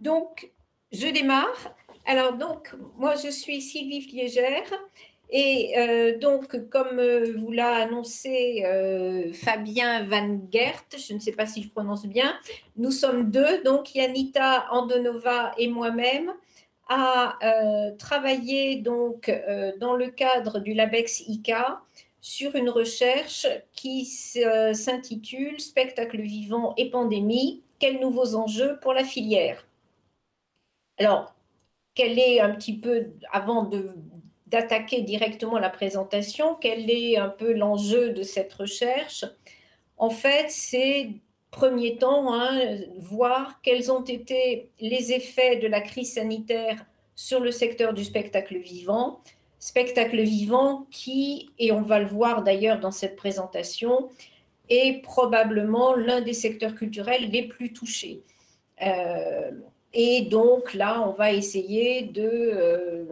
Donc, je démarre. Alors, donc, moi, je suis Sylvie Fliégère. Et donc, comme vous l'a annoncé Fabien Van Gert, je ne sais pas si je prononce bien, nous sommes deux, donc Yanita Andonova et moi-même, à travailler donc, dans le cadre du LABEX ICA sur une recherche qui s'intitule Spectacle vivant et pandémie, quels nouveaux enjeux pour la filière? Alors, quel est un petit peu, avant d'attaquer directement la présentation, quel est un peu l'enjeu de cette recherche? En fait, c'est, premier temps, voir quels ont été les effets de la crise sanitaire sur le secteur du spectacle vivant qui, et on va le voir d'ailleurs dans cette présentation, est probablement l'un des secteurs culturels les plus touchés. Et donc là, on va essayer de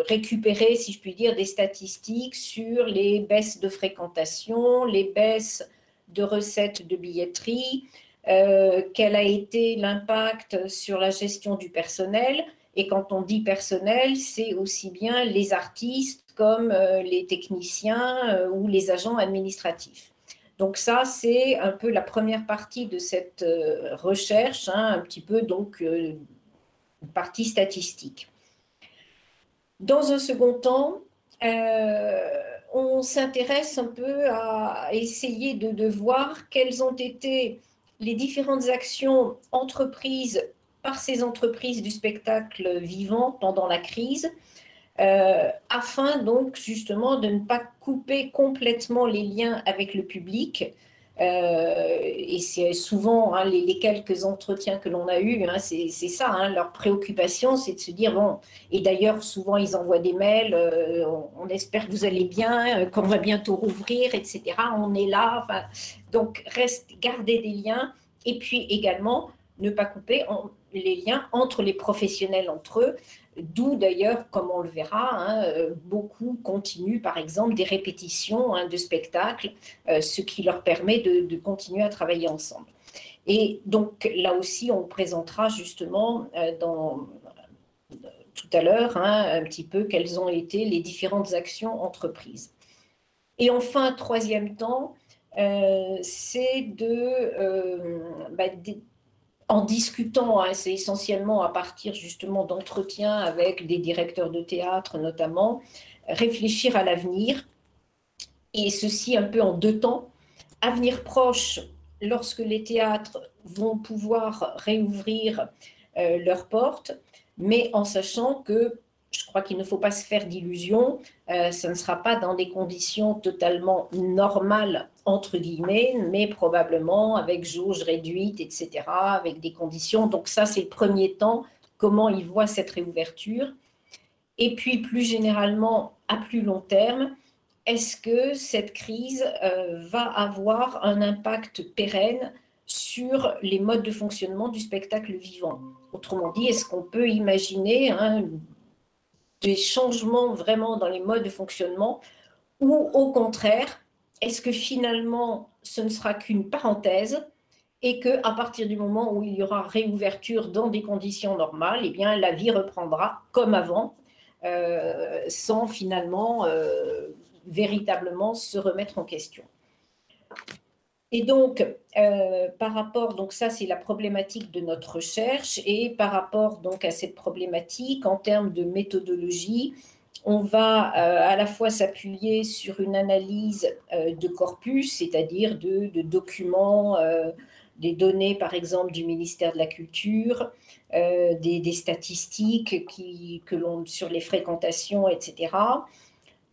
récupérer, si je puis dire, des statistiques sur les baisses de fréquentation, les baisses de recettes de billetterie, quel a été l'impact sur la gestion du personnel. Et quand on dit personnel, c'est aussi bien les artistes comme les techniciens ou les agents administratifs. Donc ça, c'est un peu la première partie de cette recherche, un petit peu donc une partie statistique. Dans un second temps, on s'intéresse un peu à essayer de voir quelles ont été les différentes actions entreprises par ces entreprises du spectacle vivant pendant la crise, afin donc justement de ne pas couper complètement les liens avec le public. Et c'est souvent les quelques entretiens que l'on a eus, c'est ça, leur préoccupation, c'est de se dire, bon, et d'ailleurs souvent ils envoient des mails, on espère que vous allez bien, qu'on va bientôt rouvrir, etc. On est là, donc garder des liens, et puis également ne pas couper les liens entre les professionnels entre eux, d'où d'ailleurs, comme on le verra, beaucoup continuent par exemple des répétitions de spectacles, ce qui leur permet de continuer à travailler ensemble. Et donc là aussi, on présentera justement tout à l'heure un petit peu quelles ont été les différentes actions entreprises. Et enfin, troisième temps, c'est en discutant, c'est essentiellement à partir justement d'entretiens avec des directeurs de théâtre notamment, réfléchir à l'avenir, et ceci un peu en deux temps. Avenir proche, lorsque les théâtres vont pouvoir réouvrir leurs portes, mais en sachant que je crois qu'il ne faut pas se faire d'illusions, ça ne sera pas dans des conditions totalement normales, entre guillemets, mais probablement avec jauge réduite, etc., avec des conditions. Donc ça, c'est le premier temps, comment ils voient cette réouverture. Et puis, plus généralement, à plus long terme, est-ce que cette crise va avoir un impact pérenne sur les modes de fonctionnement du spectacle vivant? Autrement dit, est-ce qu'on peut imaginer des changements vraiment dans les modes de fonctionnement, ou au contraire, est-ce que finalement ce ne sera qu'une parenthèse et qu'à partir du moment où il y aura réouverture dans des conditions normales, eh bien, la vie reprendra comme avant, sans finalement véritablement se remettre en question. Et donc, par rapport, donc ça c'est la problématique de notre recherche, et par rapport donc à cette problématique en termes de méthodologie, on va à la fois s'appuyer sur une analyse de corpus, c'est-à-dire de documents, des données par exemple du ministère de la Culture, des statistiques sur les fréquentations, etc.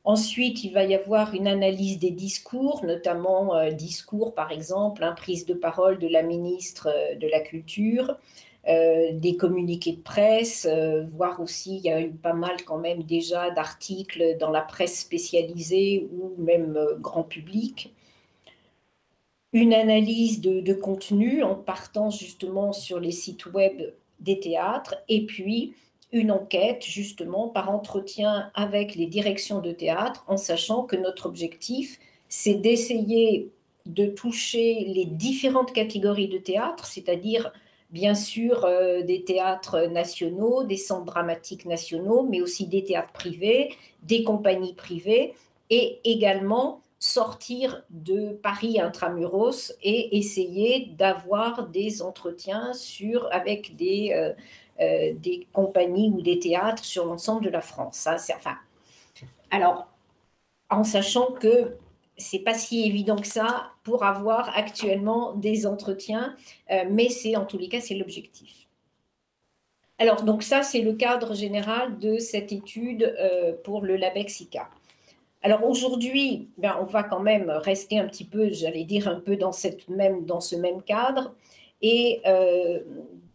Ensuite, il va y avoir une analyse des discours, notamment discours, par exemple, prise de parole de la ministre de la Culture, des communiqués de presse, voire aussi, il y a eu pas mal quand même déjà d'articles dans la presse spécialisée ou même grand public. Une analyse de contenu en partant justement sur les sites web des théâtres, et puis une enquête justement par entretien avec les directions de théâtre, en sachant que notre objectif, c'est d'essayer de toucher les différentes catégories de théâtre, c'est-à-dire bien sûr des théâtres nationaux, des centres dramatiques nationaux, mais aussi des théâtres privés, des compagnies privées, et également sortir de Paris intramuros et essayer d'avoir des entretiens avec des compagnies ou des théâtres sur l'ensemble de la France. Enfin, alors, en sachant que c'est pas si évident que ça pour avoir actuellement des entretiens, mais c'est en tous les cas, c'est l'objectif. Alors, donc ça, c'est le cadre général de cette étude pour le LabEx-ICA. Alors aujourd'hui, ben, on va quand même rester un petit peu, j'allais dire, un peu dans ce même cadre. Et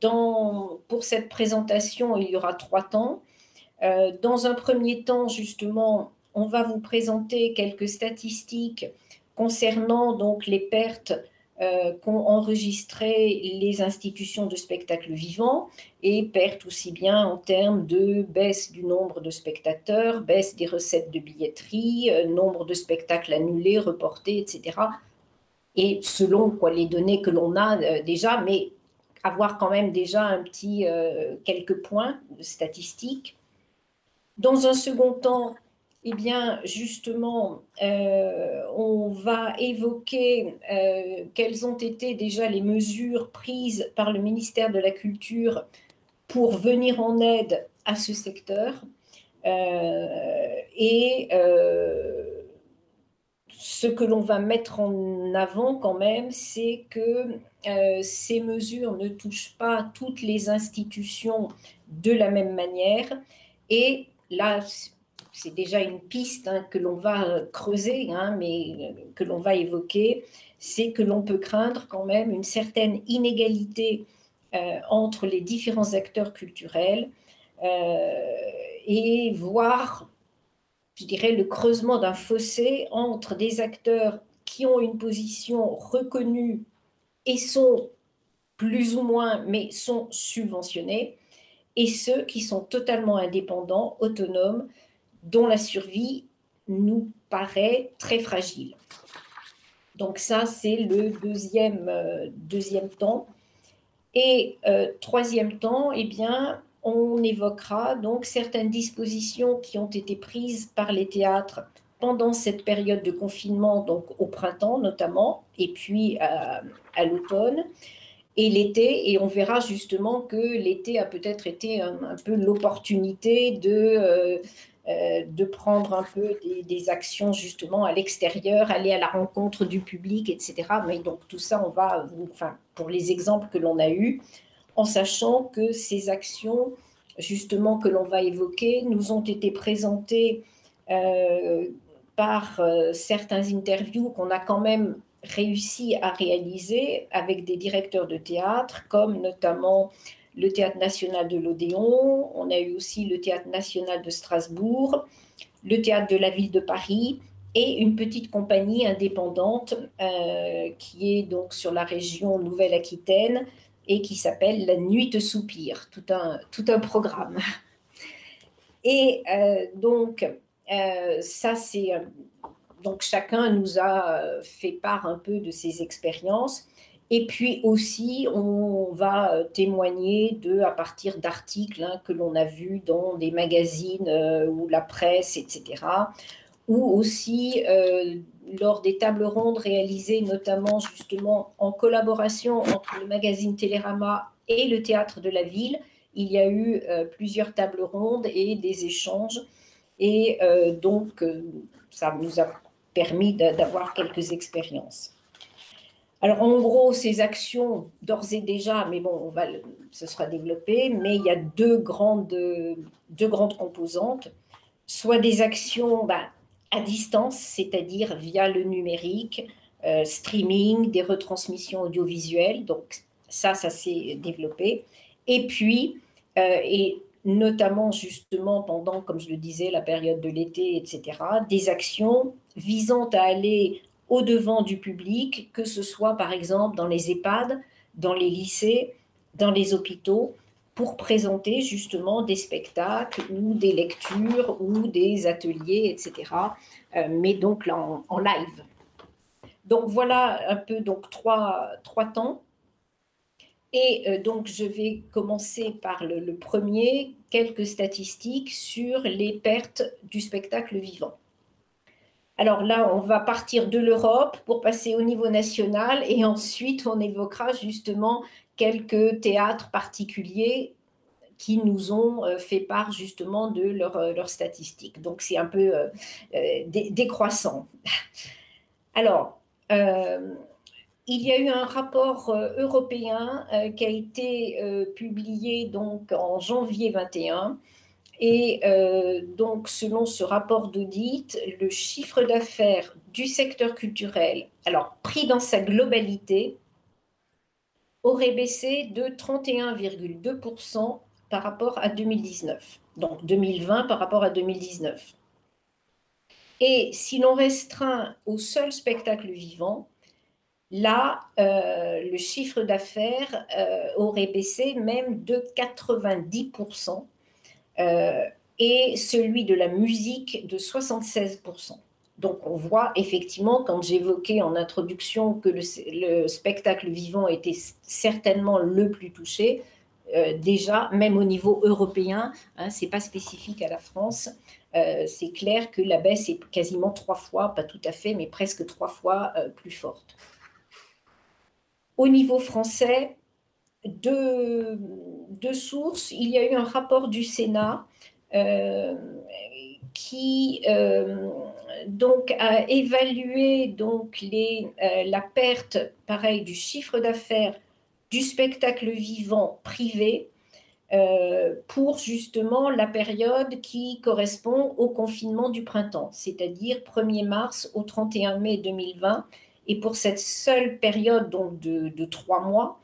pour cette présentation, il y aura 3 temps. Dans un premier temps, justement, on va vous présenter quelques statistiques concernant donc les pertes qu'ont enregistrées les institutions de spectacle vivant, et pertes aussi bien en termes de baisse du nombre de spectateurs, baisse des recettes de billetterie, nombre de spectacles annulés, reportés, etc. Et selon quoi, les données que l'on a déjà, mais avoir quand même déjà quelques points statistiques. Dans un second temps, eh bien, justement, on va évoquer quelles ont été déjà les mesures prises par le ministère de la Culture pour venir en aide à ce secteur. Et ce que l'on va mettre en avant quand même, c'est que ces mesures ne touchent pas toutes les institutions de la même manière. Et là, c'est déjà une piste que l'on va creuser, mais que l'on va évoquer, c'est que l'on peut craindre quand même une certaine inégalité entre les différents acteurs culturels et voire, je dirais, le creusement d'un fossé entre des acteurs qui ont une position reconnue et sont plus ou moins, mais sont subventionnés, et ceux qui sont totalement indépendants, autonomes, dont la survie nous paraît très fragile. Donc ça, c'est le deuxième temps. Et troisième temps, eh bien, on évoquera donc certaines dispositions qui ont été prises par les théâtres pendant cette période de confinement, donc au printemps notamment, et puis à l'automne et l'été. Et on verra justement que l'été a peut-être été un peu l'opportunité de prendre un peu des actions justement à l'extérieur, aller à la rencontre du public, etc. Mais donc tout ça, pour les exemples que l'on a eus, en sachant que ces actions, justement, que l'on va évoquer, nous ont été présentées par certains interviews qu'on a quand même réussi à réaliser avec des directeurs de théâtre, comme notamment le Théâtre national de l'Odéon, on a eu aussi le Théâtre national de Strasbourg, le Théâtre de la ville de Paris, et une petite compagnie indépendante qui est donc sur la région Nouvelle-Aquitaine et qui s'appelle La Nuit te soupire, tout un programme. Et donc, ça c'est... Donc, chacun nous a fait part un peu de ses expériences. Et puis aussi, on va témoigner à partir d'articles que l'on a vus dans des magazines ou la presse, etc. Ou aussi lors des tables rondes réalisées notamment justement en collaboration entre le magazine Télérama et le Théâtre de la Ville. Il y a eu plusieurs tables rondes et des échanges. Et donc, ça nous a permis d'avoir quelques expériences. Alors, en gros, ces actions, d'ores et déjà, mais bon, ce sera développé, mais il y a deux grandes composantes, soit des actions à distance, c'est-à-dire via le numérique, streaming, des retransmissions audiovisuelles, donc ça s'est développé, Et puis, et notamment justement pendant, comme je le disais, la période de l'été, etc., des actions visant à aller au-devant du public, que ce soit par exemple dans les EHPAD, dans les lycées, dans les hôpitaux, pour présenter justement des spectacles ou des lectures ou des ateliers, etc., mais donc là en live. Donc voilà un peu donc trois temps. Et donc, je vais commencer par le premier, quelques statistiques sur les pertes du spectacle vivant. Alors là, on va partir de l'Europe pour passer au niveau national et ensuite on évoquera justement quelques théâtres particuliers qui nous ont fait part justement de leurs statistiques. Donc c'est un peu décroissant. Alors, il y a eu un rapport européen qui a été publié donc en janvier 21 et donc selon ce rapport d'audit, le chiffre d'affaires du secteur culturel, alors pris dans sa globalité, aurait baissé de 31,2% par rapport à 2019. Donc 2020 par rapport à 2019. Et si l'on restreint au seul spectacle vivant, là, le chiffre d'affaires aurait baissé même de 90% et celui de la musique de 76%. Donc on voit effectivement, quand j'évoquais en introduction que le spectacle vivant était certainement le plus touché, déjà, même au niveau européen, hein, ce n'est pas spécifique à la France, c'est clair que la baisse est quasiment 3 fois, pas tout à fait, mais presque 3 fois plus forte. Au niveau français, deux sources. Il y a eu un rapport du Sénat qui donc a évalué donc la perte, pareil, du chiffre d'affaires du spectacle vivant privé pour justement la période qui correspond au confinement du printemps, c'est-à-dire 1er mars au 31 mai 2020. Et pour cette seule période donc de 3 mois,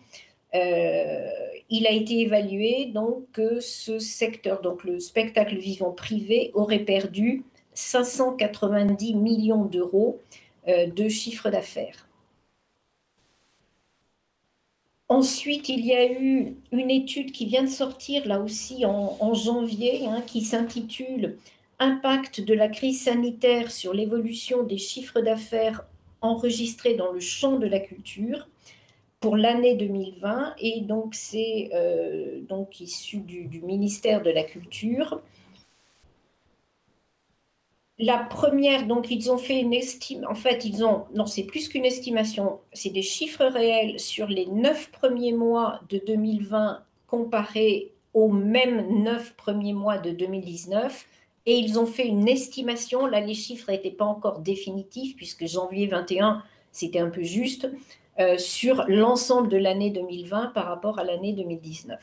il a été évalué donc que ce secteur, donc le spectacle vivant privé, aurait perdu 590 millions d'euros de chiffre d'affaires. Ensuite, il y a eu une étude qui vient de sortir là aussi en janvier, hein, qui s'intitule « Impact de la crise sanitaire sur l'évolution des chiffres d'affaires enregistrés dans le champ de la culture » pour l'année 2020, et donc c'est donc issu du ministère de la Culture. La première, donc ils ont fait une estimation, en fait non, c'est plus qu'une estimation, c'est des chiffres réels sur les 9 premiers mois de 2020 comparés aux mêmes 9 premiers mois de 2019, et ils ont fait une estimation, là les chiffres n'étaient pas encore définitifs, puisque janvier 21, c'était un peu juste, sur l'ensemble de l'année 2020 par rapport à l'année 2019.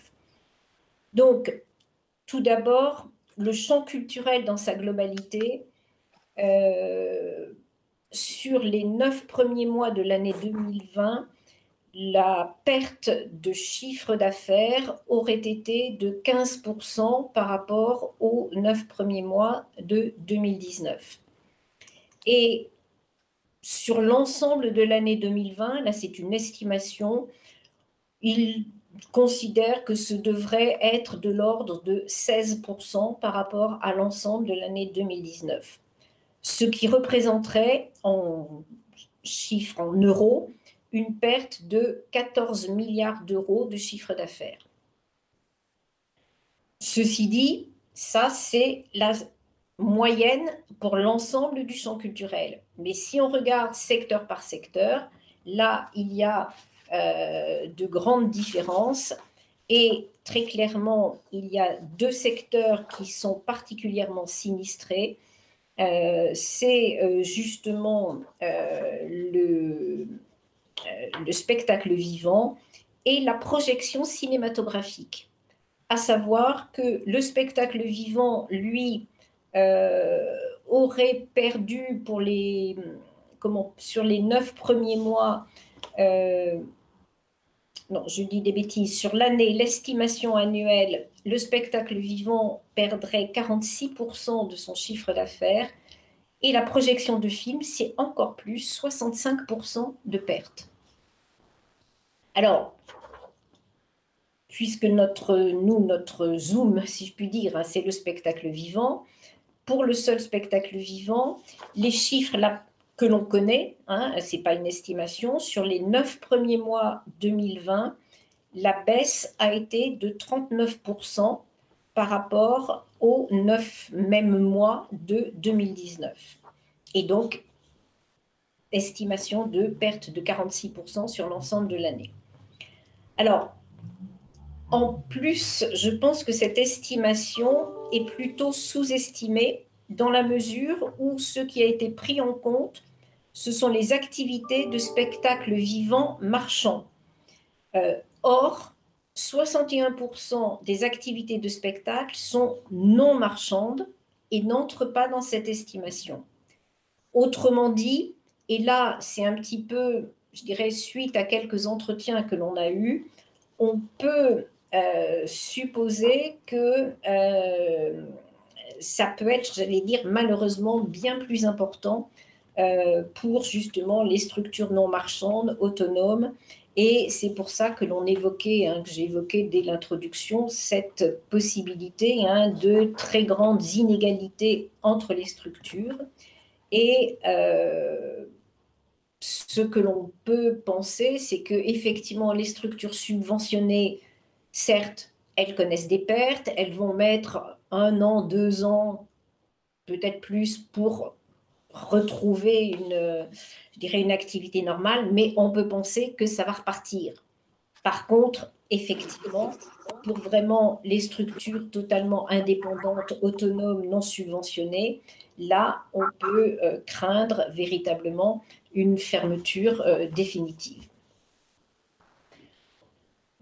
Donc, tout d'abord, le champ culturel dans sa globalité, sur les 9 premiers mois de l'année 2020, la perte de chiffre d'affaires aurait été de 15% par rapport aux 9 premiers mois de 2019. Et sur l'ensemble de l'année 2020, là c'est une estimation, il considère que ce devrait être de l'ordre de 16% par rapport à l'ensemble de l'année 2019. Ce qui représenterait en chiffres, en euros, une perte de 14 milliards d'euros de chiffre d'affaires. Ceci dit, ça c'est la moyenne pour l'ensemble du champ culturel. Mais si on regarde secteur par secteur, là il y a de grandes différences et très clairement il y a 2 secteurs qui sont particulièrement sinistrés. C'est justement le spectacle vivant et la projection cinématographique. À savoir que le spectacle vivant, lui, aurait perdu sur les 9 premiers mois non, je dis des bêtises, sur l'année, l'estimation annuelle, le spectacle vivant perdrait 46% de son chiffre d'affaires et la projection de films, c'est encore plus, 65% de pertes. Alors, puisque notre zoom, si je puis dire, hein, c'est le spectacle vivant, pour le seul spectacle vivant, les chiffres là, que l'on connaît, hein, ce n'est pas une estimation, sur les 9 premiers mois 2020, la baisse a été de 39% par rapport aux 9 mêmes mois de 2019. Et donc, estimation de perte de 46% sur l'ensemble de l'année. Alors, en plus, je pense que cette estimation est plutôt sous-estimée dans la mesure où ce qui a été pris en compte, ce sont les activités de spectacle vivant marchand. Or, 61% des activités de spectacle sont non marchandes et n'entrent pas dans cette estimation. Autrement dit, et là, c'est un petit peu, je dirais, suite à quelques entretiens que l'on a eus, on peut supposer que ça peut être, j'allais dire, malheureusement bien plus important pour justement les structures non marchandes, autonomes. Et c'est pour ça que l'on évoquait, hein, que j'ai évoqué dès l'introduction, cette possibilité hein, de très grandes inégalités entre les structures. Et ce que l'on peut penser, c'est qu'effectivement, les structures subventionnées, certes, elles connaissent des pertes, elles vont mettre 1 an, 2 ans, peut-être plus, pour retrouver je dirais une activité normale, mais on peut penser que ça va repartir. Par contre, effectivement, pour vraiment les structures totalement indépendantes, autonomes, non subventionnées, là, on peut craindre véritablement une fermeture définitive.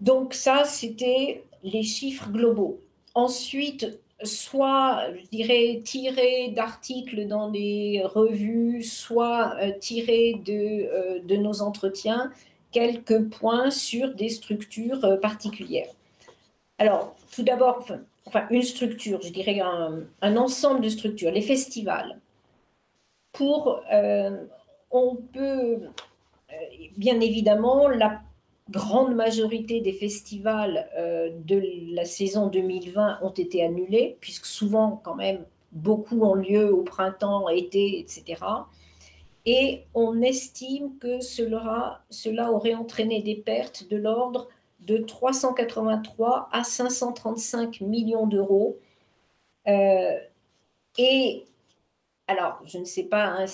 Donc ça, c'était les chiffres globaux. Ensuite, soit, je dirais, tirés d'articles dans des revues, soit tirés de nos entretiens, quelques points sur des structures particulières. Alors, tout d'abord, enfin, une structure, je dirais un ensemble de structures, les festivals. On peut, bien évidemment, la grande majorité des festivals de la saison 2020 ont été annulés, puisque souvent, quand même, beaucoup ont lieu au printemps, été, etc. Et on estime que cela aurait entraîné des pertes de l'ordre de 383 à 535 millions d'euros. Et alors, je ne sais pas hein,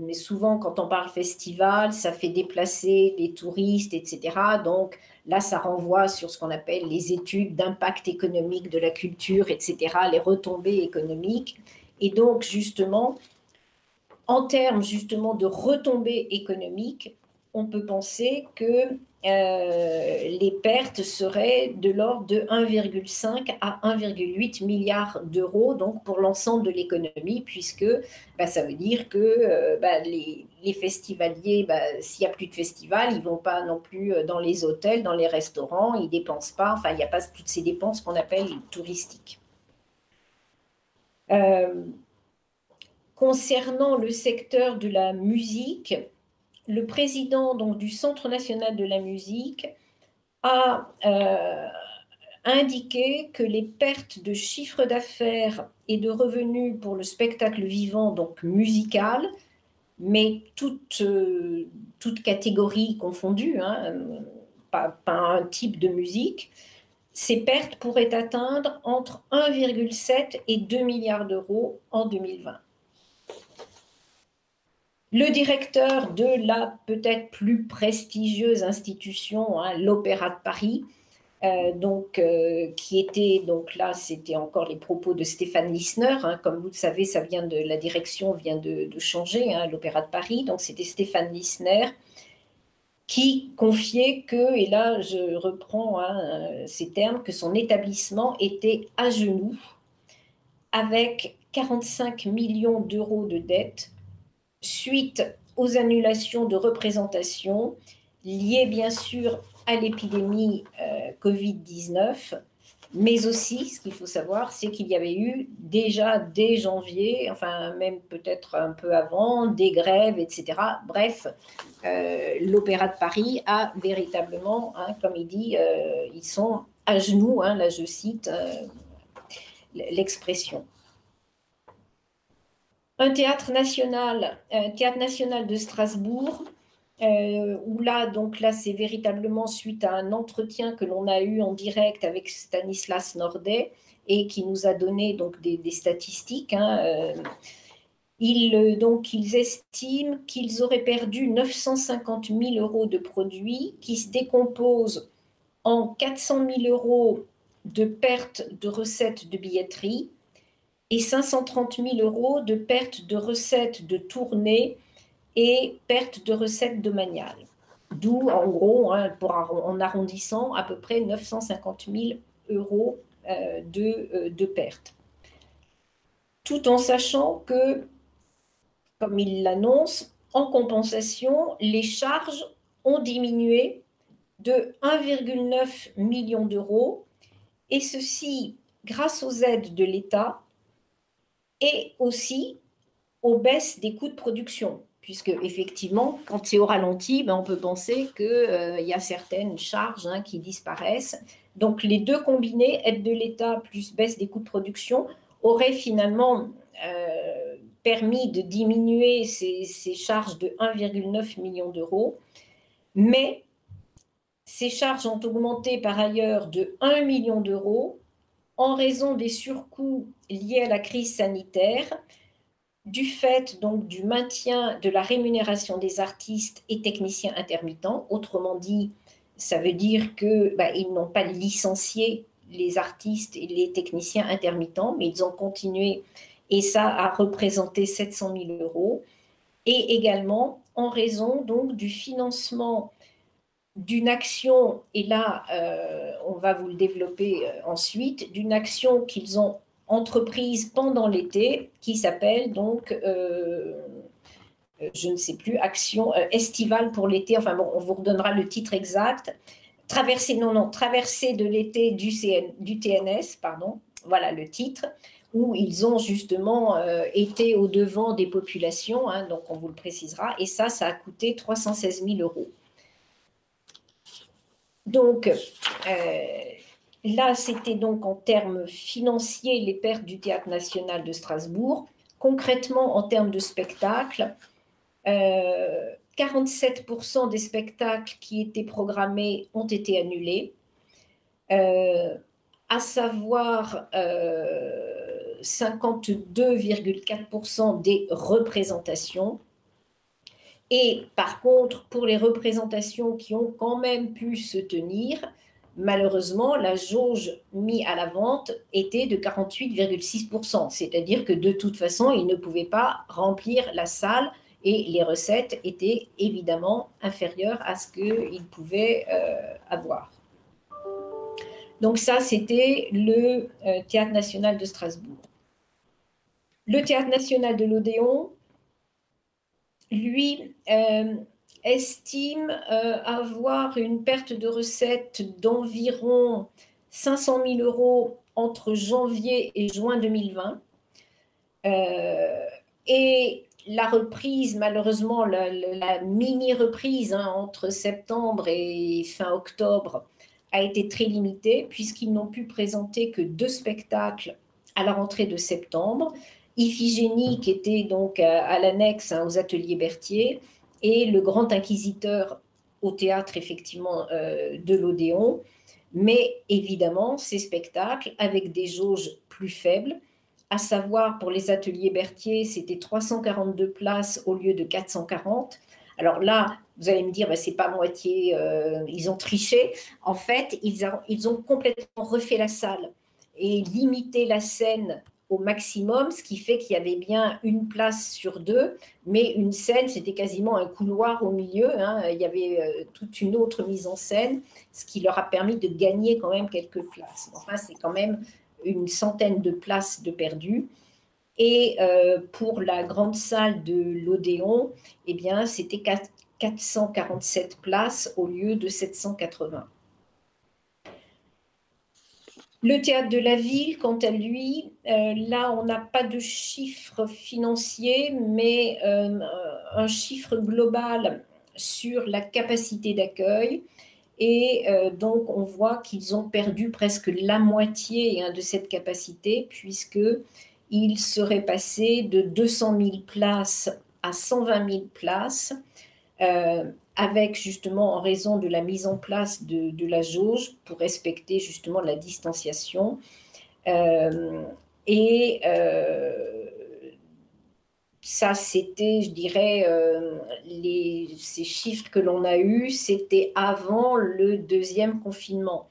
mais souvent quand on parle festival, ça fait déplacer des touristes, etc. Donc là, ça renvoie sur ce qu'on appelle les études d'impact économique de la culture, etc., les retombées économiques. Et donc, justement, en termes justement de retombées économiques, on peut penser que les pertes seraient de l'ordre de 1,5 à 1,8 milliard d'euros donc pour l'ensemble de l'économie, puisque ça veut dire que les festivaliers, s'il n'y a plus de festival, ils ne vont pas non plus dans les hôtels, dans les restaurants, ils ne dépensent pas, enfin il n'y a pas toutes ces dépenses qu'on appelle touristiques. Concernant le secteur de la musique, le président donc, du Centre national de la musique a indiqué que les pertes de chiffre d'affaires et de revenus pour le spectacle vivant, donc musical, mais toute catégorie confondue, hein, pas un type de musique, ces pertes pourraient atteindre entre 1,7 et 2 milliards d'euros en 2020. Le directeur de la peut-être plus prestigieuse institution, hein, l'Opéra de Paris, qui était, donc là, c'était encore les propos de Stéphane Lissner, hein, comme vous le savez, la direction vient de changer, hein, l'Opéra de Paris, donc c'était Stéphane Lissner qui confiait que, et là je reprends hein, ces termes, que son établissement était à genoux avec 45 millions d'euros de dettes suite aux annulations de représentation, liées bien sûr à l'épidémie Covid-19, mais aussi, ce qu'il faut savoir, c'est qu'il y avait eu déjà dès janvier, enfin même peut-être un peu avant, des grèves, etc. Bref, l'Opéra de Paris a véritablement, hein, comme il dit, ils sont à genoux, hein, là je cite l'expression. Un théâtre national de Strasbourg, où là, donc là, c'est véritablement suite à un entretien que l'on a eu en direct avec Stanislas Nordet et qui nous a donné donc des statistiques. Hein, ils estiment qu'ils auraient perdu 950 000 € de produits qui se décomposent en 400 000 € de pertes de recettes de billetterie et 530 000 € de pertes de recettes de tournée et perte de recettes domaniales. D'où, en gros, hein, en arrondissant, à peu près 950 000 € de pertes. Tout en sachant que, comme il l'annonce, en compensation, les charges ont diminué de 1,9 million d'euros, et ceci grâce aux aides de l'État et aussi aux baisses des coûts de production. Puisque, effectivement, quand c'est au ralenti, ben, on peut penser qu'il y a certaines charges, hein, qui disparaissent. Donc, les deux combinés, aide de l'État plus baisse des coûts de production, auraient finalement permis de diminuer ces charges de 1,9 million d'euros. Mais ces charges ont augmenté par ailleurs de 1 million d'euros en raison des surcoûts liés à la crise sanitaire, du fait donc du maintien de la rémunération des artistes et techniciens intermittents. Autrement dit, ça veut dire qu'ils n'ont pas licencié les artistes et les techniciens intermittents, mais ils ont continué, et ça a représenté 700 000 €. Et également en raison donc du financement d'une action, et là on va vous le développer ensuite, d'une action qu'ils ont entreprise pendant l'été, qui s'appelle donc, je ne sais plus, action estivale pour l'été, enfin bon, on vous redonnera le titre exact, traversée de l'été du TNS, pardon, voilà le titre, où ils ont justement été au-devant des populations, hein, donc on vous le précisera, et ça a coûté 316 000 €. Donc, là, c'était donc en termes financiers les pertes du Théâtre national de Strasbourg. Concrètement, en termes de spectacles, 47% des spectacles qui étaient programmés ont été annulés, à savoir 52,4% des représentations. Et par contre, pour les représentations qui ont quand même pu se tenir, malheureusement, la jauge mise à la vente était de 48,6%. C'est-à-dire que de toute façon, ils ne pouvaient pas remplir la salle et les recettes étaient évidemment inférieures à ce qu'ils pouvaient avoir. Donc ça, c'était le Théâtre national de Strasbourg. Le Théâtre national de l'Odéon, lui, estime avoir une perte de recettes d'environ 500 000 € entre janvier et juin 2020. Et la reprise, malheureusement, la mini-reprise, hein, entre septembre et fin octobre a été très limitée, puisqu'ils n'ont pu présenter que 2 spectacles à la rentrée de septembre. Iphigénie, qui était donc à l'annexe, hein, aux ateliers Berthier, et le Grand Inquisiteur au théâtre, effectivement, de l'Odéon. Mais évidemment, ces spectacles, avec des jauges plus faibles, à savoir pour les ateliers Berthier, c'était 342 places au lieu de 440. Alors là, vous allez me dire, ben, c'est pas moitié, ils ont triché. En fait, ils ont complètement refait la salle et limité la scène au maximum, ce qui fait qu'il y avait bien une place sur 2, mais une scène, c'était quasiment un couloir au milieu, hein. Il y avait toute une autre mise en scène, ce qui leur a permis de gagner quand même quelques places. Enfin, c'est quand même une centaine de places de perdues. Et pour la grande salle de l'Odéon, eh bien, c'était 447 places au lieu de 780. Le théâtre de la ville, quant à lui, là, on n'a pas de chiffre financier, mais un chiffre global sur la capacité d'accueil. Et donc, on voit qu'ils ont perdu presque la moitié de cette capacité, puisqu'ils seraient passés de 200 000 places à 120 000 places, avec justement en raison de la mise en place de la jauge pour respecter justement la distanciation. Ça, c'était, je dirais, ces chiffres que l'on a eus, c'était avant le deuxième confinement.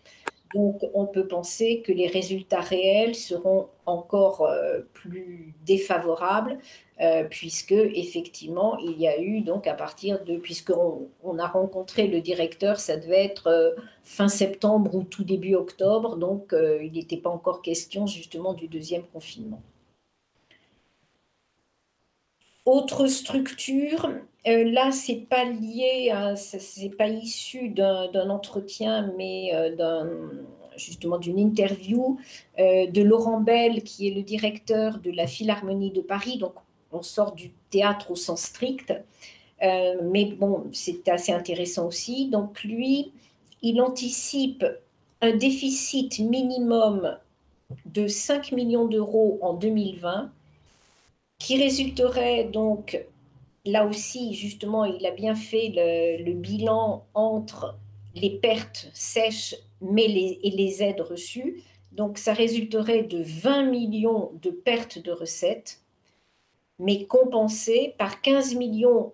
Donc, on peut penser que les résultats réels seront encore plus défavorables, puisque effectivement, il y a eu donc puisqu'on a rencontré le directeur, ça devait être fin septembre ou tout début octobre, donc il n'était pas encore question justement du deuxième confinement. Autre structure, là, c'est pas lié, c'est pas issu d'un entretien, mais justement d'une interview de Laurent Bell, qui est le directeur de la Philharmonie de Paris. Donc, on sort du théâtre au sens strict, mais bon, c'est assez intéressant aussi. Donc, lui, il anticipe un déficit minimum de 5 millions d'euros en 2020, qui résulterait donc, là aussi, justement, il a bien fait le bilan entre les pertes sèches et les aides reçues. Donc, ça résulterait de 20 millions de pertes de recettes, mais compensées par 15 millions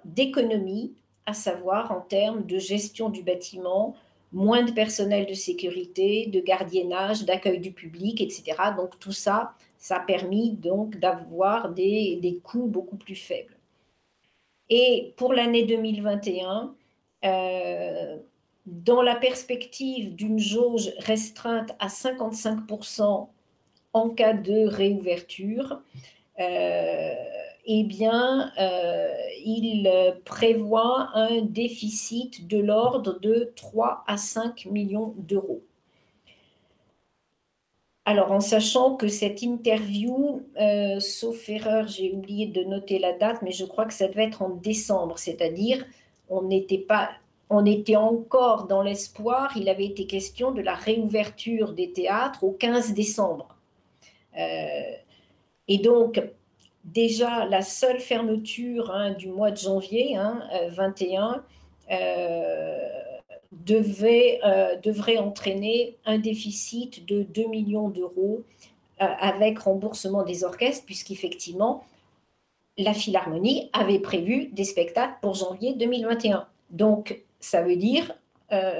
d'économies, à savoir en termes de gestion du bâtiment, moins de personnel de sécurité, de gardiennage, d'accueil du public, etc. Donc, tout ça, ça a permis donc d'avoir des coûts beaucoup plus faibles. Et pour l'année 2021, dans la perspective d'une jauge restreinte à 55% en cas de réouverture, il prévoit un déficit de l'ordre de 3 à 5 millions d'euros. Alors, en sachant que cette interview, sauf erreur, j'ai oublié de noter la date, mais je crois que ça devait être en décembre, c'est-à-dire on était encore dans l'espoir, il avait été question de la réouverture des théâtres au 15 décembre. Et donc, déjà, la seule fermeture du mois de janvier 21 devrait entraîner un déficit de 2 millions d'euros avec remboursement des orchestres, puisqu'effectivement, la Philharmonie avait prévu des spectacles pour janvier 2021. Donc, ça veut dire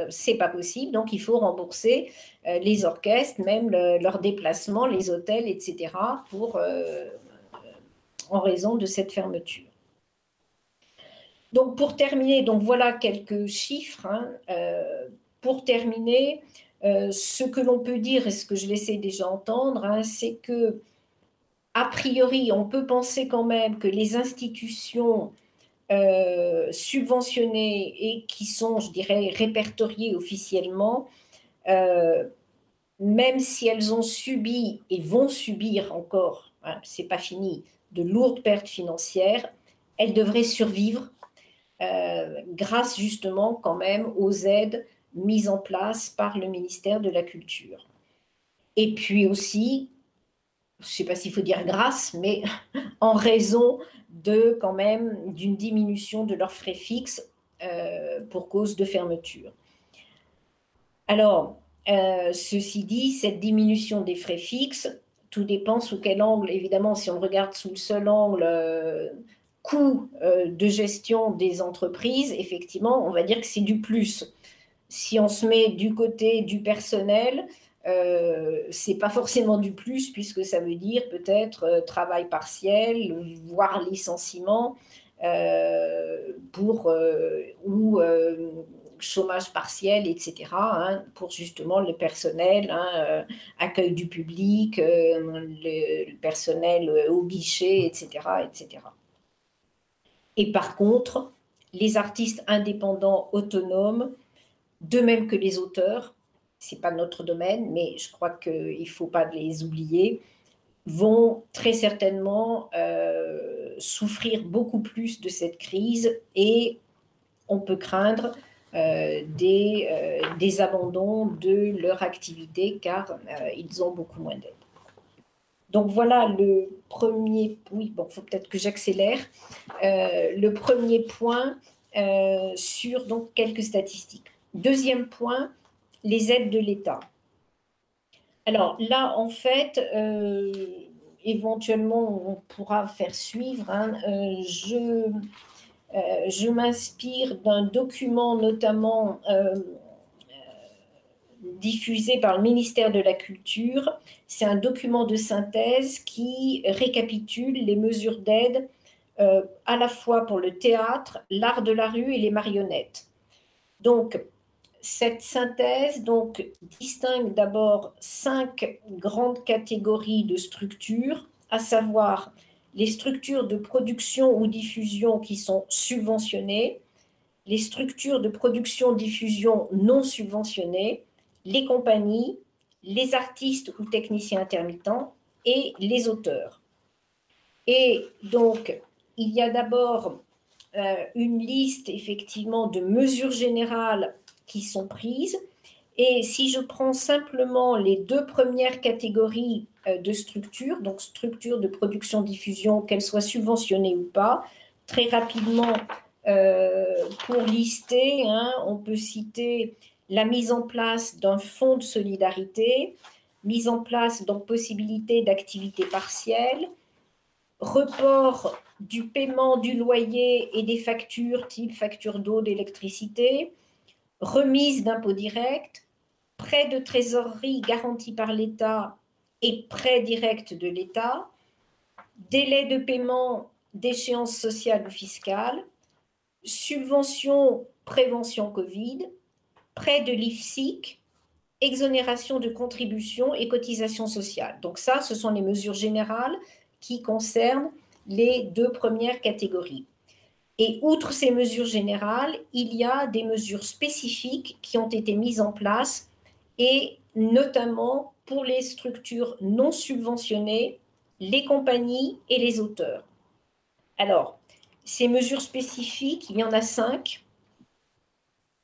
c'est pas possible, donc il faut rembourser les orchestres, même leurs déplacements, les hôtels, etc., en raison de cette fermeture. Donc, pour terminer, donc voilà quelques chiffres. Pour terminer, ce que l'on peut dire, et ce que je laissais déjà entendre, c'est que, a priori, on peut penser quand même que les institutions subventionnées et qui sont, je dirais, répertoriées officiellement, même si elles ont subi et vont subir encore, c'est pas fini, de lourdes pertes financières, elles devraient survivre grâce justement quand même aux aides mises en place par le ministère de la Culture. Et puis aussi, je ne sais pas s'il faut dire grâce, mais en raison quand même d'une diminution de leurs frais fixes pour cause de fermeture. Alors, ceci dit, cette diminution des frais fixes, tout dépend sous quel angle. Évidemment, si on regarde sous le seul angle coût de gestion des entreprises, effectivement, on va dire que c'est du plus. Si on se met du côté du personnel, c'est pas forcément du plus, puisque ça veut dire peut-être travail partiel, voire licenciement, ou chômage partiel, etc., pour justement le personnel, accueil du public, le personnel au guichet, etc., etc. Et par contre, les artistes indépendants, autonomes, de même que les auteurs, ce n'est pas notre domaine, mais je crois qu'il ne faut pas les oublier, vont très certainement souffrir beaucoup plus de cette crise et on peut craindre des abandons de leur activité car ils ont beaucoup moins d'aide. Donc voilà le premier, oui, bon, il faut peut-être que j'accélère, le premier point sur donc quelques statistiques. Deuxième point, les aides de l'État. Alors là, en fait, éventuellement, on pourra faire suivre. Hein, je m'inspire d'un document notamment diffusé par le ministère de la Culture. C'est un document de synthèse qui récapitule les mesures d'aide à la fois pour le théâtre, l'art de la rue et les marionnettes. Donc, cette synthèse donc, distingue d'abord 5 grandes catégories de structures, à savoir les structures de production ou diffusion qui sont subventionnées, les structures de production-diffusion non subventionnées, les compagnies, les artistes ou techniciens intermittents et les auteurs. Et donc, il y a d'abord une liste effectivement de mesures générales qui sont prises. Et si je prends simplement les 2 premières catégories de structures, donc structures de production-diffusion, qu'elles soient subventionnées ou pas, très rapidement, pour lister, hein, on peut citer la mise en place d'un fonds de solidarité, mise en place donc possibilité d'activité partielle, report du paiement du loyer et des factures type facture d'eau, d'électricité, remise d'impôts directs, prêt de trésorerie garanti par l'État et prêt direct de l'État, délai de paiement d'échéances sociales ou fiscales, subvention prévention Covid, prêt de l'IFSIC, exonération de contributions et cotisations sociales. Donc ça, ce sont les mesures générales qui concernent les 2 premières catégories. Et outre ces mesures générales, il y a des mesures spécifiques qui ont été mises en place, et notamment pour les structures non subventionnées, les compagnies et les auteurs. Alors, ces mesures spécifiques, il y en a 5.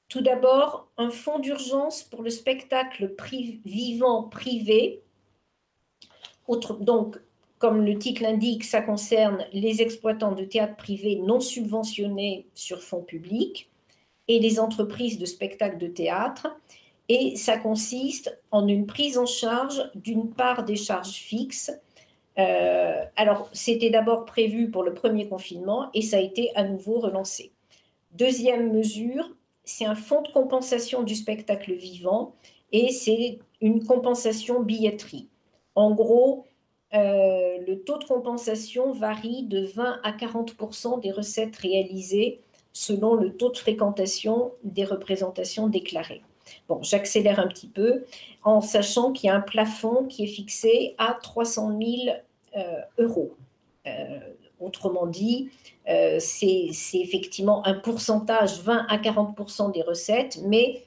Tout d'abord, un fonds d'urgence pour le spectacle vivant privé. Donc, comme le titre l'indique, ça concerne les exploitants de théâtre privés non subventionnés sur fonds publics et les entreprises de spectacles de théâtre. Et ça consiste en une prise en charge d'une part des charges fixes. Alors, c'était d'abord prévu pour le premier confinement et ça a été à nouveau relancé. Deuxième mesure, c'est un fonds de compensation du spectacle vivant et c'est une compensation billetterie. En gros, le taux de compensation varie de 20 à 40% des recettes réalisées selon le taux de fréquentation des représentations déclarées. Bon, j'accélère un petit peu en sachant qu'il y a un plafond qui est fixé à 300 000 euros. Autrement dit, c'est effectivement un pourcentage, 20 à 40% des recettes, mais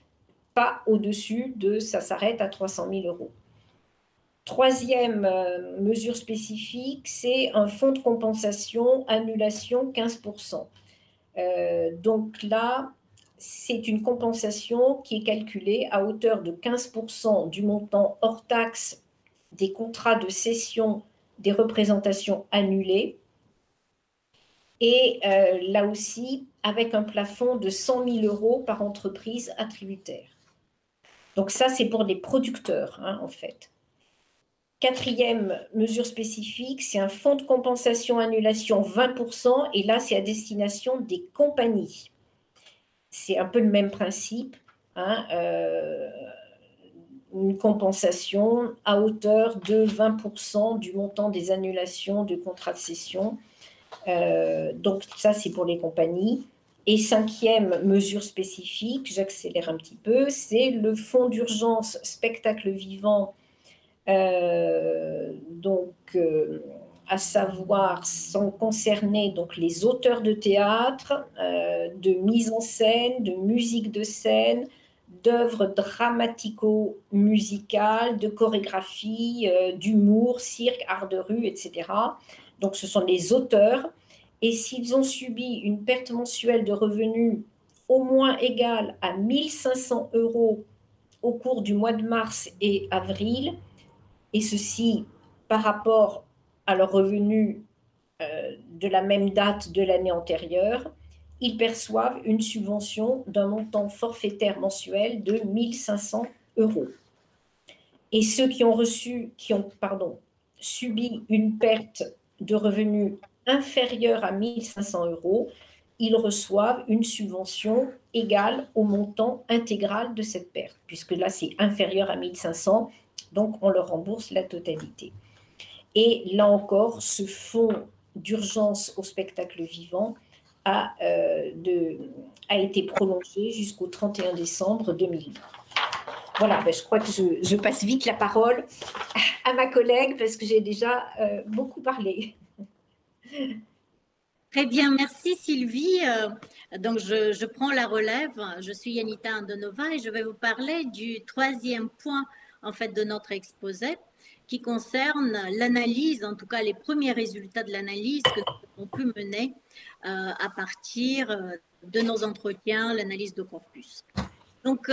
pas au-dessus de, ça s'arrête à 300 000 euros. Troisième mesure spécifique, c'est un fonds de compensation, annulation 15%. Donc là, c'est une compensation qui est calculée à hauteur de 15% du montant hors taxe des contrats de cession des représentations annulées. Et là aussi, avec un plafond de 100 000 euros par entreprise attributaire. Donc ça, c'est pour les producteurs, hein, en fait. Quatrième mesure spécifique, c'est un fonds de compensation annulation 20%, et là, c'est à destination des compagnies. C'est un peu le même principe, hein, une compensation à hauteur de 20% du montant des annulations de contrats de cession. Donc ça, c'est pour les compagnies. Et cinquième mesure spécifique, j'accélère un petit peu, c'est le fonds d'urgence spectacle vivant. à savoir sont concernés donc les auteurs de théâtre, de mise en scène, de musique de scène, d'œuvres dramatico-musicales, de chorégraphie, d'humour, cirque, art de rue, etc. Donc ce sont les auteurs. Et s'ils ont subi une perte mensuelle de revenus au moins égale à 1 500 € au cours du mois de mars et avril, et ceci par rapport à leurs revenus de la même date de l'année antérieure, ils perçoivent une subvention d'un montant forfaitaire mensuel de 1 500 €. Et ceux qui ont subi une perte de revenus inférieure à 1 500 €, ils reçoivent une subvention égale au montant intégral de cette perte, puisque là, c'est inférieur à 1 500, donc on leur rembourse la totalité. Et là encore, ce fonds d'urgence au spectacle vivant a été prolongé jusqu'au 31 décembre 2020. Voilà, je crois que je passe vite la parole à ma collègue parce que j'ai déjà beaucoup parlé. Très bien, merci Sylvie. Donc je prends la relève. Je suis Yanita Andonova et je vais vous parler du troisième point en fait de notre exposé qui concerne l'analyse, en tout cas les premiers résultats de l'analyse que nous avons pu mener à partir de nos entretiens, l'analyse de corpus. Donc,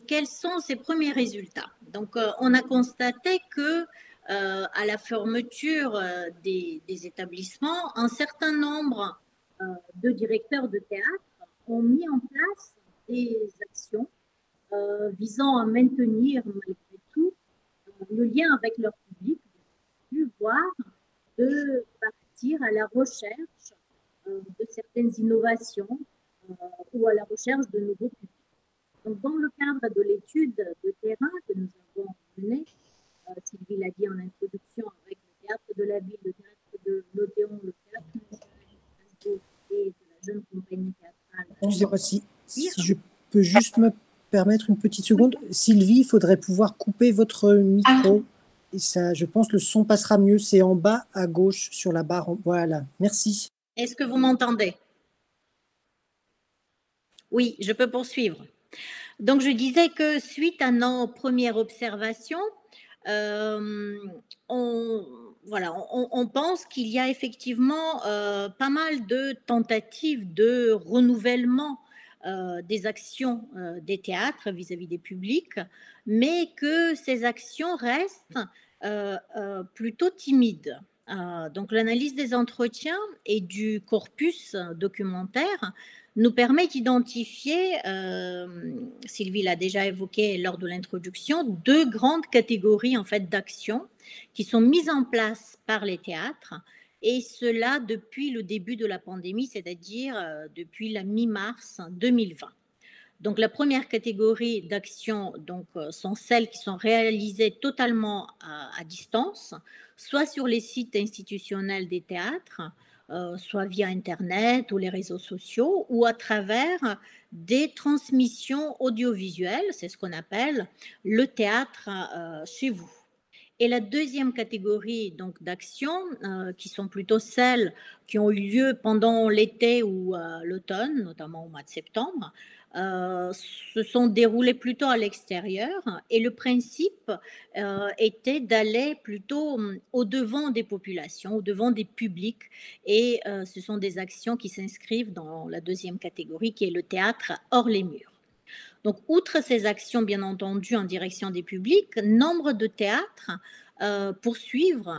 quels sont ces premiers résultats? Donc, on a constaté que à la fermeture des établissements, un certain nombre de directeurs de théâtre ont mis en place des actions visant à maintenir malgré tout le lien avec leur public, voire de partir à la recherche de certaines innovations ou à la recherche de nouveaux publics. Donc, dans le cadre de l'étude de terrain que nous avons menée, Sylvie l'a dit en introduction, avec le théâtre de la ville, le théâtre de l'Odéon, le théâtre national de Strasbourg et de la jeune compagnie théâtrale. Excusez-moi, si je peux juste me permettre une petite seconde. Sylvie, il faudrait pouvoir couper votre micro. Et ça, je pense, le son passera mieux. C'est en bas à gauche sur la barre. Voilà, merci. Est-ce que vous m'entendez? Oui, je peux poursuivre. Donc, je disais que suite à nos premières observations, on pense qu'il y a effectivement pas mal de tentatives de renouvellement des actions des théâtres vis-à-vis des publics, mais que ces actions restent plutôt timides. Donc, l'analyse des entretiens et du corpus documentaire nous permet d'identifier, Sylvie l'a déjà évoqué lors de l'introduction, deux grandes catégories en fait d'actions qui sont mises en place par les théâtres, et cela depuis le début de la pandémie, c'est-à-dire depuis la mi-mars 2020. Donc, la première catégorie d'actions sont celles qui sont réalisées totalement à distance, soit sur les sites institutionnels des théâtres, soit via Internet ou les réseaux sociaux, ou à travers des transmissions audiovisuelles, c'est ce qu'on appelle le théâtre chez vous. Et la deuxième catégorie d'actions, qui sont plutôt celles qui ont eu lieu pendant l'été ou l'automne, notamment au mois de septembre, se sont déroulées plutôt à l'extérieur, et le principe était d'aller plutôt au-devant des populations, au-devant des publics, et ce sont des actions qui s'inscrivent dans la deuxième catégorie qui est le théâtre hors les murs. Donc, outre ces actions, bien entendu, en direction des publics, nombre de théâtres poursuivent,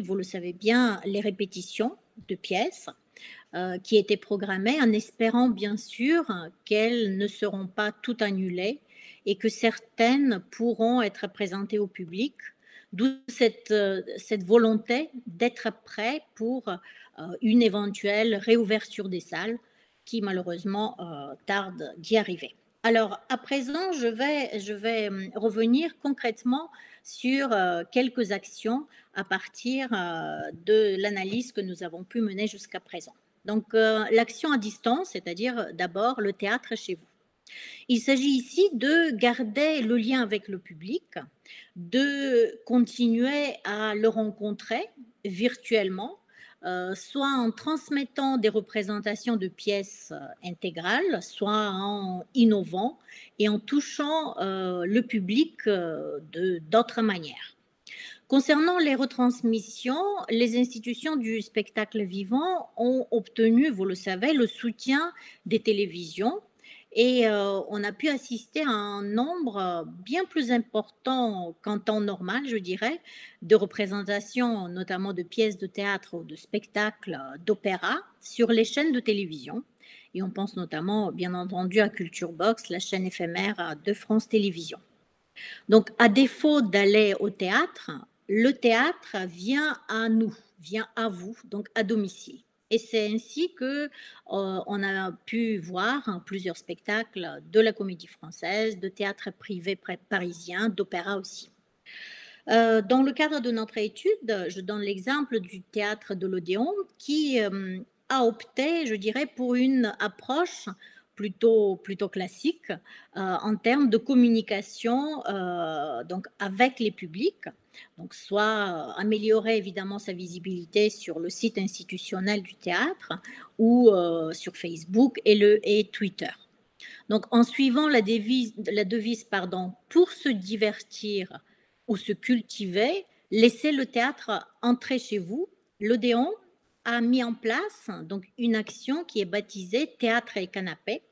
vous le savez bien, les répétitions de pièces qui étaient programmées en espérant, bien sûr, qu'elles ne seront pas toutes annulées et que certaines pourront être présentées au public, d'où cette volonté d'être prêt pour une éventuelle réouverture des salles qui, malheureusement, tarde d'y arriver. Alors, à présent, je vais revenir concrètement sur quelques actions à partir de l'analyse que nous avons pu mener jusqu'à présent. Donc, l'action à distance, c'est-à-dire d'abord le théâtre chez vous. Il s'agit ici de garder le lien avec le public, de continuer à le rencontrer virtuellement, soit en transmettant des représentations de pièces intégrales, soit en innovant et en touchant le public d'autres manières. Concernant les retransmissions, les institutions du spectacle vivant ont obtenu, vous le savez, le soutien des télévisions et on a pu assister à un nombre bien plus important qu'en temps normal, je dirais, de représentations, notamment de pièces de théâtre ou de spectacles d'opéra sur les chaînes de télévision. Et on pense notamment, bien entendu, à Culture Box, la chaîne éphémère de France Télévisions. Donc, à défaut d'aller au théâtre, le théâtre vient à nous, vient à vous, donc à domicile. Et c'est ainsi que on a pu voir plusieurs spectacles de la Comédie Française, de théâtre privé parisien, d'opéra aussi. Dans le cadre de notre étude, je donne l'exemple du théâtre de l'Odéon qui a opté, je dirais, pour une approche plutôt classique en termes de communication donc avec les publics. Donc, soit améliorer évidemment sa visibilité sur le site institutionnel du théâtre ou sur Facebook et Twitter. Donc, en suivant la devise pour se divertir ou se cultiver, laissez le théâtre entrer chez vous. L'Odéon a mis en place donc une action qui est baptisée Théâtre et canapé.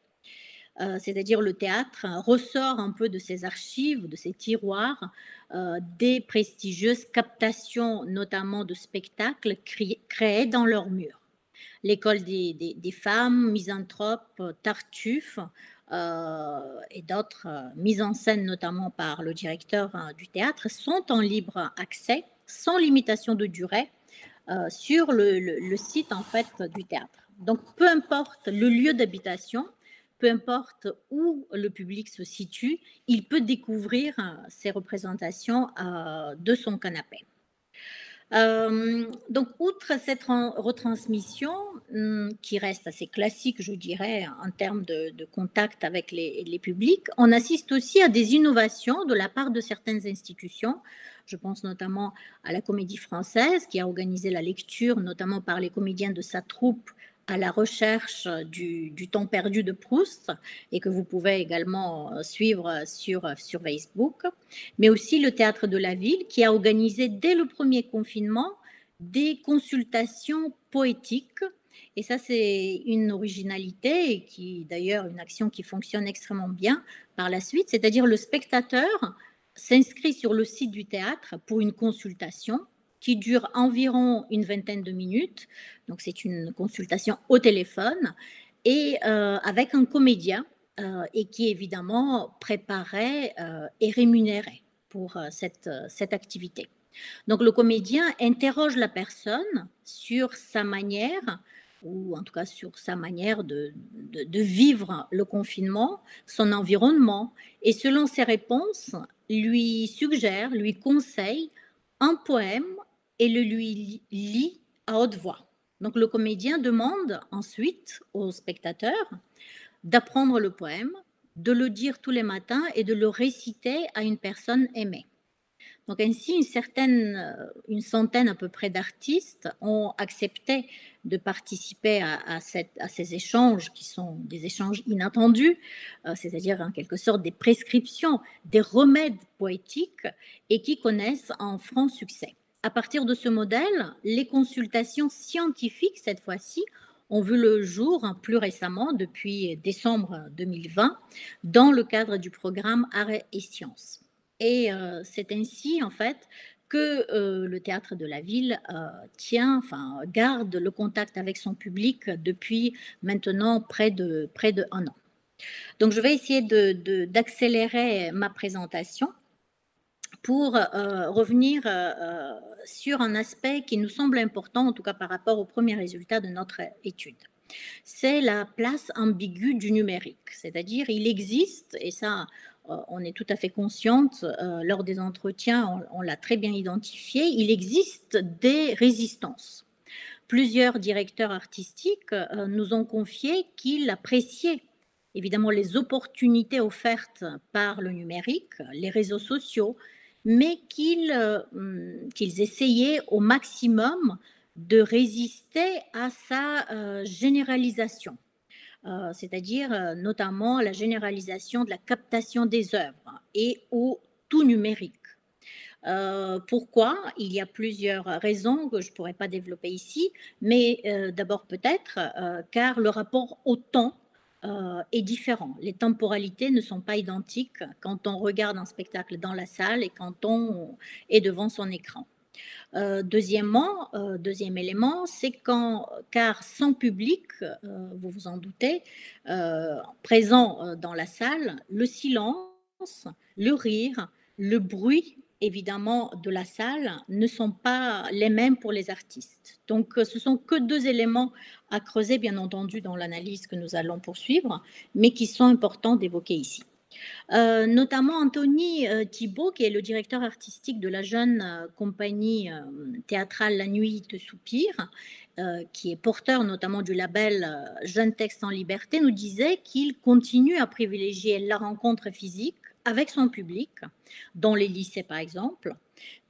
C'est-à-dire le théâtre ressort un peu de ses archives, de ses tiroirs, des prestigieuses captations, notamment de spectacles créés dans leurs murs. L'école des femmes, Misanthrope, Tartuffe et d'autres mises en scène, notamment par le directeur du théâtre, sont en libre accès, sans limitation de durée, sur le site en fait du théâtre. Donc, peu importe le lieu d'habitation, peu importe où le public se situe, il peut découvrir ces représentations de son canapé. Donc, outre cette retransmission, qui reste assez classique, je dirais, en termes de contact avec les publics, on assiste aussi à des innovations de la part de certaines institutions. Je pense notamment à la Comédie Française, qui a organisé la lecture, notamment par les comédiens de sa troupe, à la recherche du temps perdu de Proust et que vous pouvez également suivre sur Facebook, mais aussi le Théâtre de la Ville qui a organisé dès le premier confinement des consultations poétiques. Et ça, c'est une originalité et qui, d'ailleurs, une action qui fonctionne extrêmement bien par la suite, c'est-à-dire le spectateur s'inscrit sur le site du théâtre pour une consultation qui dure environ une vingtaine de minutes. Donc, c'est une consultation au téléphone et avec un comédien et qui est évidemment préparé et rémunéré pour cette activité. Donc, le comédien interroge la personne sur sa manière, ou en tout cas sur sa manière de vivre le confinement, son environnement, et selon ses réponses, lui suggère, lui conseille un poème et le lui lit à haute voix. Donc le comédien demande ensuite au spectateur d'apprendre le poème, de le dire tous les matins et de le réciter à une personne aimée. Donc ainsi, une centaine à peu près d'artistes ont accepté de participer à ces échanges qui sont des échanges inattendus, c'est-à-dire en quelque sorte des prescriptions, des remèdes poétiques et qui connaissent un franc succès. À partir de ce modèle, les consultations scientifiques, cette fois-ci, ont vu le jour plus récemment, depuis décembre 2020, dans le cadre du programme Arts et Sciences. Et c'est ainsi, en fait, que le Théâtre de la Ville garde le contact avec son public depuis maintenant près de 1 an. Donc, je vais essayer d'accélérer ma présentation pour revenir sur un aspect qui nous semble important, en tout cas par rapport aux premiers résultats de notre étude. C'est la place ambiguë du numérique, c'est-à-dire il existe, et ça on est tout à fait consciente, lors des entretiens on l'a très bien identifié, il existe des résistances. Plusieurs directeurs artistiques nous ont confié qu'ils appréciaient évidemment les opportunités offertes par le numérique, les réseaux sociaux, mais qu'ils essayaient au maximum de résister à sa généralisation, c'est-à-dire notamment la généralisation de la captation des œuvres et au tout numérique. Pourquoi? Il y a plusieurs raisons que je ne pourrais pas développer ici, mais d'abord peut-être car le rapport au temps est différent. Les temporalités ne sont pas identiques quand on regarde un spectacle dans la salle et quand on est devant son écran. Deuxièmement, deuxième élément, c'est car sans public, vous vous en doutez, présent dans la salle, le silence, le rire, le bruit évidemment de la salle ne sont pas les mêmes pour les artistes. Donc ce sont que deux éléments à creuser bien entendu dans l'analyse que nous allons poursuivre, mais qui sont importants d'évoquer ici. Notamment Anthony Thibault, qui est le directeur artistique de la jeune compagnie théâtrale La Nuit te soupire, qui est porteur notamment du label Jeunes Textes en Liberté, nous disait qu'il continue à privilégier la rencontre physique avec son public, dans les lycées par exemple.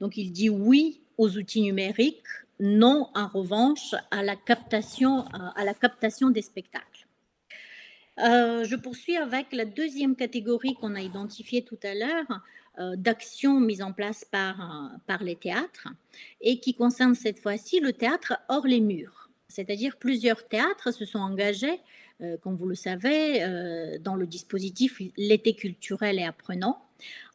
Donc il dit oui aux outils numériques, non en revanche à la captation des spectacles. Je poursuis avec la deuxième catégorie qu'on a identifiée tout à l'heure, d'actions mises en place par les théâtres et qui concerne cette fois-ci le théâtre hors les murs. C'est-à-dire plusieurs théâtres se sont engagés, comme vous le savez, dans le dispositif L'été culturel et apprenant,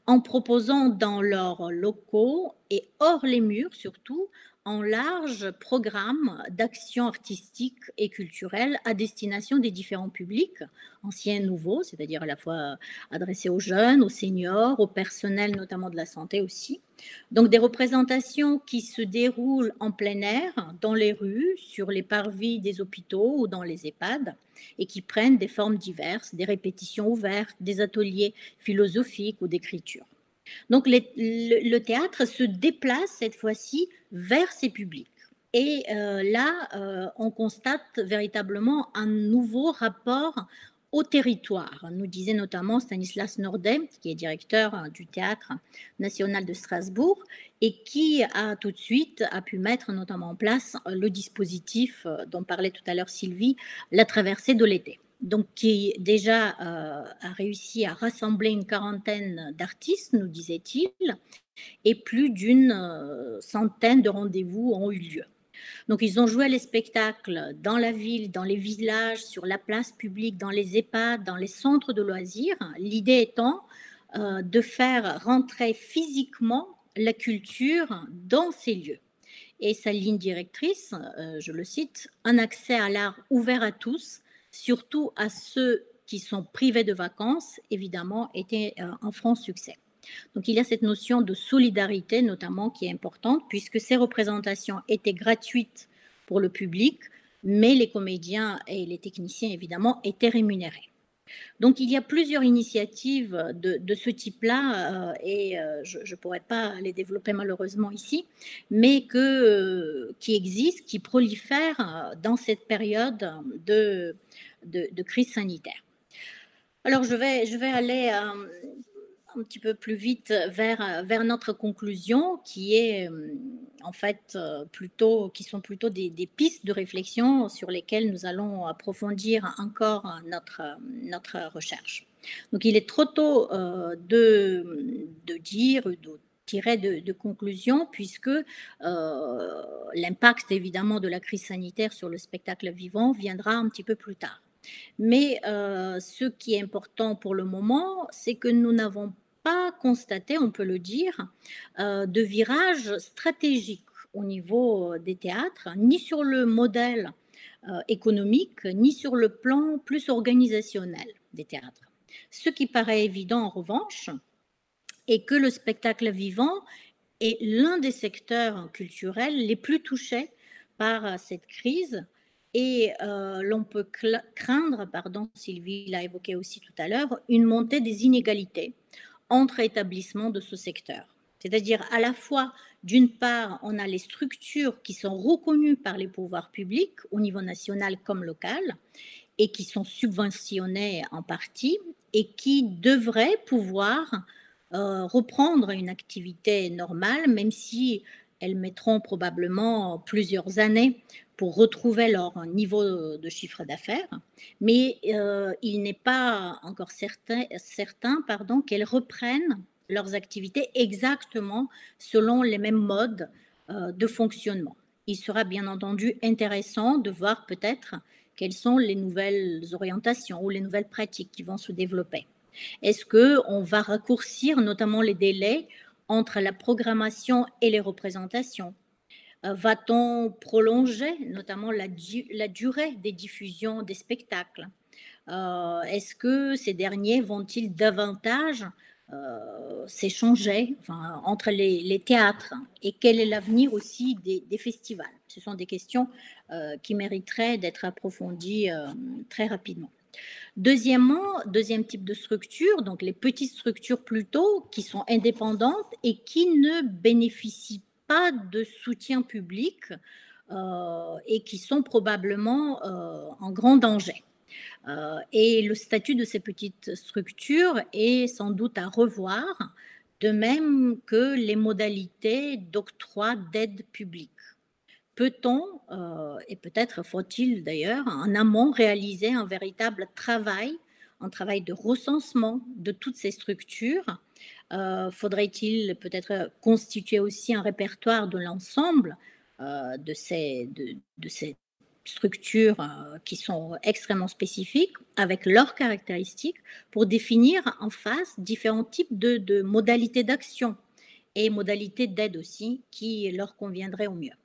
en proposant dans leurs locaux et hors les murs surtout, en large programme d'actions artistiques et culturelles à destination des différents publics, anciens et nouveaux, c'est-à-dire à la fois adressés aux jeunes, aux seniors, au personnel notamment de la santé aussi. Donc des représentations qui se déroulent en plein air, dans les rues, sur les parvis des hôpitaux ou dans les EHPAD, et qui prennent des formes diverses, des répétitions ouvertes, des ateliers philosophiques ou d'écriture. Donc le théâtre se déplace cette fois-ci vers ses publics. Et là, on constate véritablement un nouveau rapport au territoire, nous disait notamment Stanislas Nordet, qui est directeur du Théâtre national de Strasbourg, et qui a tout de suite pu mettre notamment en place le dispositif dont parlait tout à l'heure Sylvie, la traversée de l'été. Donc qui déjà a réussi à rassembler une quarantaine d'artistes, nous disait-il, et plus d'une centaine de rendez-vous ont eu lieu. Donc ils ont joué les spectacles dans la ville, dans les villages, sur la place publique, dans les EHPAD, dans les centres de loisirs, l'idée étant de faire rentrer physiquement la culture dans ces lieux. Et sa ligne directrice, je le cite, un accès à l'art ouvert à tous, surtout à ceux qui sont privés de vacances, évidemment, était un franc succès. Donc il y a cette notion de solidarité notamment qui est importante puisque ces représentations étaient gratuites pour le public, mais les comédiens et les techniciens évidemment étaient rémunérés. Donc il y a plusieurs initiatives de ce type-là et je ne pourrais pas les développer malheureusement ici, mais qui existent, qui prolifèrent dans cette période de crise sanitaire. Alors je vais aller un petit peu plus vite vers notre conclusion qui est en fait qui sont plutôt des pistes de réflexion sur lesquelles nous allons approfondir encore notre recherche. Donc il est trop tôt de dire, de tirer de conclusion puisque l'impact évidemment de la crise sanitaire sur le spectacle vivant viendra un petit peu plus tard. Mais ce qui est important pour le moment, c'est que nous n'avons pas constaté, on peut le dire, de virage stratégique au niveau des théâtres, ni sur le modèle économique, ni sur le plan plus organisationnel des théâtres. Ce qui paraît évident en revanche est que le spectacle vivant est l'un des secteurs culturels les plus touchés par cette crise. Et l'on peut craindre, Sylvie l'a évoqué aussi tout à l'heure, une montée des inégalités entre établissements de ce secteur. C'est-à-dire à la fois, d'une part, on a les structures qui sont reconnues par les pouvoirs publics au niveau national comme local, et qui sont subventionnés en partie et qui devraient pouvoir reprendre une activité normale, même si elles mettront probablement plusieurs années pour retrouver leur niveau de chiffre d'affaires. Mais il n'est pas encore certain qu'elles reprennent leurs activités exactement selon les mêmes modes de fonctionnement. Il sera bien entendu intéressant de voir peut-être quelles sont les nouvelles orientations ou les nouvelles pratiques qui vont se développer. Est-ce qu'on va raccourcir notamment les délais entre la programmation et les représentations? Va-t-on prolonger notamment la durée des diffusions des spectacles? Est-ce que ces derniers vont-ils davantage s'échanger entre les théâtres? Et quel est l'avenir aussi des festivals? Ce sont des questions qui mériteraient d'être approfondies très rapidement. Deuxièmement, deuxième type de structure, donc les petites structures plutôt qui sont indépendantes et qui ne bénéficient pas de soutien public et qui sont probablement en grand danger. Et le statut de ces petites structures est sans doute à revoir, de même que les modalités d'octroi d'aide publique. Peut-on, et peut-être faut-il d'ailleurs, en amont réaliser un véritable travail, un travail de recensement de toutes ces structures? Faudrait-il peut-être constituer aussi un répertoire de l'ensemble de ces structures qui sont extrêmement spécifiques, avec leurs caractéristiques, pour définir en face différents types de modalités d'action et modalités d'aide aussi qui leur conviendraient au mieux.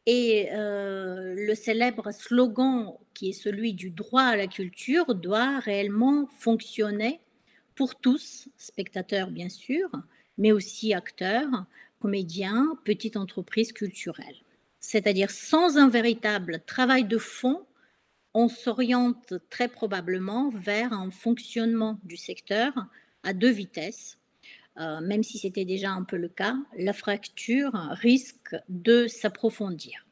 Et le célèbre slogan qui est celui du droit à la culture doit réellement fonctionner pour tous, spectateurs bien sûr, mais aussi acteurs, comédiens, petites entreprises culturelles. C'est-à-dire sans un véritable travail de fond, on s'oriente très probablement vers un fonctionnement du secteur à deux vitesses. Même si c'était déjà un peu le cas, la fracture risque de s'approfondir.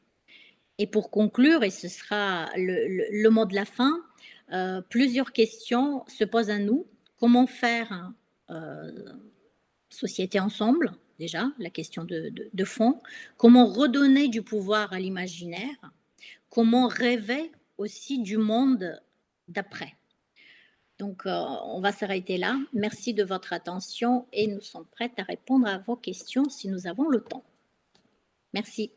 Et pour conclure, et ce sera le mot de la fin, plusieurs questions se posent à nous. Comment faire société ensemble, déjà, la question de fond. Comment redonner du pouvoir à l'imaginaire? Comment rêver aussi du monde d'après? Donc, on va s'arrêter là. Merci de votre attention et nous sommes prêtes à répondre à vos questions si nous avons le temps. Merci.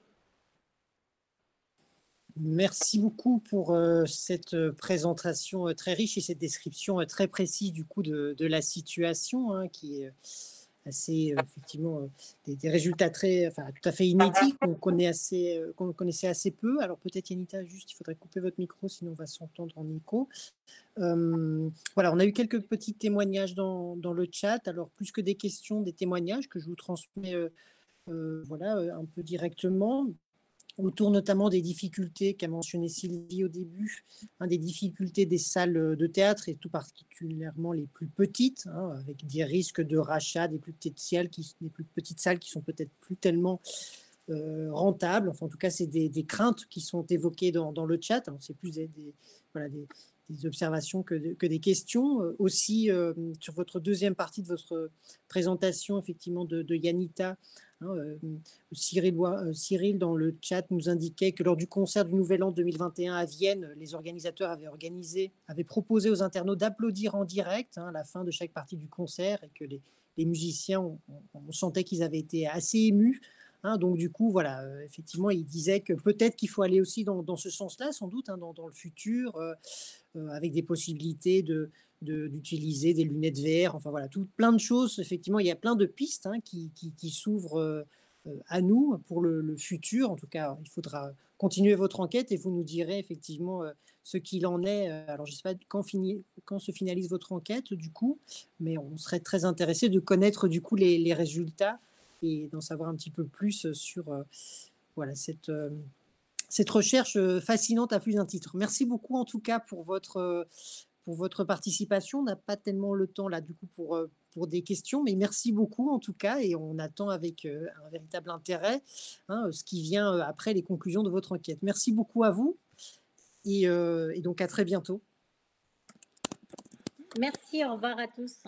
Merci beaucoup pour cette présentation très riche et cette description très précise du coup de la situation qui est assez effectivement des résultats tout à fait inédits qu'on connaissait assez peu. Alors peut-être Yanita, juste il faudrait couper votre micro sinon on va s'entendre en écho. Voilà, on a eu quelques petits témoignages dans le chat. Alors plus que des questions, des témoignages que je vous transmets un peu directement. Autour notamment des difficultés qu'a mentionné Sylvie au début, des difficultés des salles de théâtre et tout particulièrement les plus petites, avec des risques de rachat des plus petites salles qui sont peut-être plus tellement rentables. Enfin, en tout cas, c'est des craintes qui sont évoquées dans le chat. Alors, c'est plus des observations que des questions. Aussi, sur votre deuxième partie de votre présentation, effectivement, de Yanita, Cyril, dans le chat, nous indiquait que lors du concert du Nouvel An 2021 à Vienne, les organisateurs avaient proposé aux internautes d'applaudir en direct à la fin de chaque partie du concert et que les musiciens, on sentait qu'ils avaient été assez émus. Donc du coup, voilà, effectivement, il disait que peut-être qu'il faut aller aussi dans ce sens-là, sans doute, dans le futur, avec des possibilités d'utiliser des lunettes VR, enfin voilà, plein de choses. Effectivement, il y a plein de pistes qui s'ouvrent à nous pour le futur. En tout cas, il faudra continuer votre enquête et vous nous direz effectivement ce qu'il en est. Alors, je ne sais pas quand se finalise votre enquête, du coup, mais on serait très intéressé de connaître du coup les résultats et d'en savoir un petit peu plus sur cette recherche fascinante à plus d'un titre. Merci beaucoup en tout cas pour votre participation. On n'a pas tellement le temps là du coup pour des questions, mais merci beaucoup en tout cas et on attend avec un véritable intérêt ce qui vient après les conclusions de votre enquête. Merci beaucoup à vous et donc à très bientôt. Merci, au revoir à tous.